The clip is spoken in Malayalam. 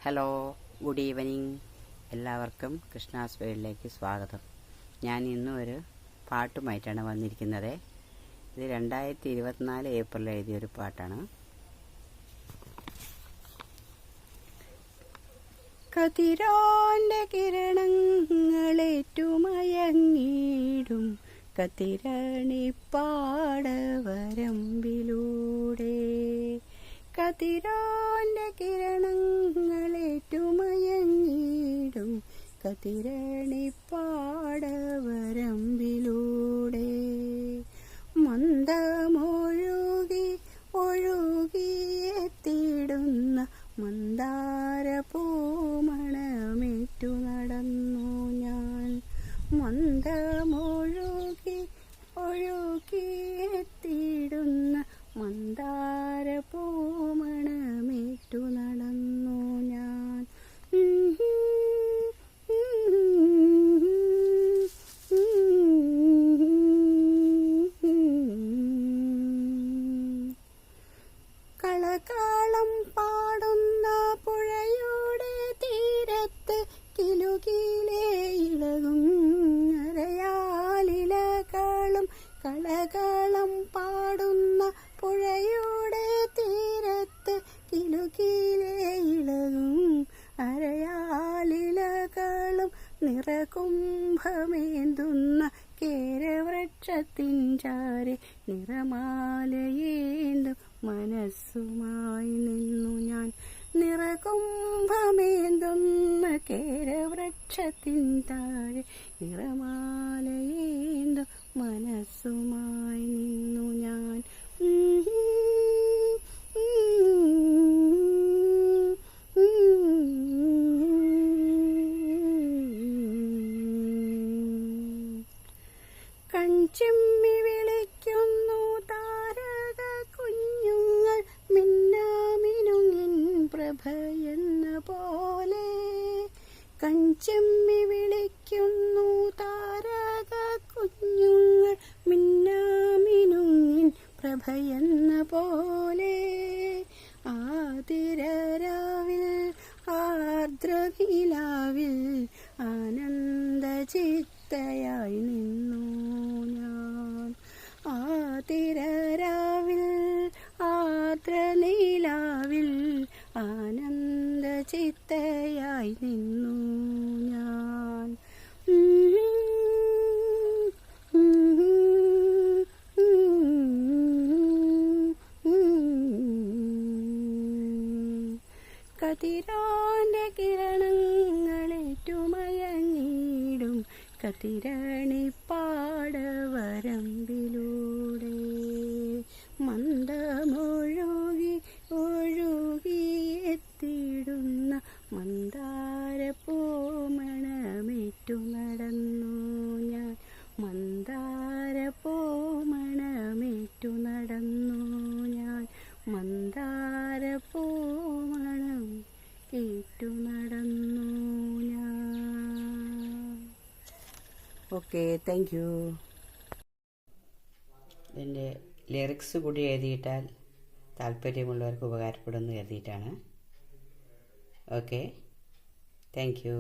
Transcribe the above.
Hello, good evening. എല്ലാവർക്കും കൃഷ്ണാസ് വേൾഡിലേക്ക് സ്വാഗതം. ഞാൻ ഇന്നും ഒരു പാട്ടുമായിട്ടാണ് വന്നിരിക്കുന്നത്. ഇത് 2024 ഏപ്രിൽ എഴുതിയൊരു പാട്ടാണ്. കതിരോന്റെ കിരണങ്ങളേറ്റുമയങ്ങിടും കതിരണിപ്പാടവരമ്പിലൂടെ. കതിരോന്റെ കിരണങ്ങളേറ്റുമയങ്ങിടും കതിരണിപ്പാടവരമ്പിലൂടെ. മന്ദമൊഴുകി ഒഴുകിയെത്തിടുന്ന മന്ദാര പൂമണമേറ്റു നടന്നു ഞാൻ. മന്ദമൊഴുകി ഒഴുകിയെത്തിടുന്ന മന്ദാര പൂമണമേറ്റു നടന്നു ഞാൻ. കളകാളം പാടുന്ന പുഴയുടെ തീരത്ത് കിലുകിലേ ഇളകും അരയാലിലകളും. കളകളം പാടുന്ന പുഴയുടെ തീരത്ത് കിലുകിലേ ഇളകും അരയാലിലകളും. നിറകുംഭമേന്തുന്ന കേരവൃക്ഷത്തിൻ ചാരെ നിറമാലയേന്തും മനസ്സുമായി നിന്നു ഞാൻ. നിറകുംഭമേന്തുന്ന കേരവൃക്ഷത്തിൻ താഴെ നിറമാലയേന്തും മനസ്സുമായി നിന്നു ഞാൻ. കൺചെമ്മി വിളിക്കുന്നു താരക കുഞ്ഞുങ്ങൾ മിന്നാമിനുങ്ങിൻ പ്രഭയെന്ന പോലെ. കൺചെമ്മി വിളിക്കുന്നു താരക കുഞ്ഞുങ്ങൾ മിന്നാമിനുങ്ങിൻ പ്രഭയെന്ന പോലെ. ആതിരരാവിൽ ആർദ്രനിലാവിൽ ആനന്ദചിത്തയായി നിന്നു ഞാൻ. ആതിരരാവിൽ ആർദ്രനിലാവിൽ ആനന്ദചിത്തയായി നിന്നു ഞാൻ. കതിരോന്റെ കിരണങ്ങളേറ്റുമയങ്ങിടും കതിരണിപ്പാടവരമ്പിലൂടെ. മന്ദമൊഴുകി ഒഴുകിയെത്തിടുന്ന മന്ദാര പൂമണമേറ്റു നടന്നു ഞാൻ. മന്ദാര പൂമണമേറ്റു നടന്നു ഞാൻ. മന്ദാര പൂമണം കേറ്റു നടന്നു ഞാൻ. Okay, thank you. ഇതിൻ്റെ ലിറിക്സ് കൂടി എഴുതിയിട്ടാൽ താല്പര്യമുള്ളവർക്ക് ഉപകാരപ്പെടുമെന്ന് കരുതിയിട്ടാണ്. Okay, thank you.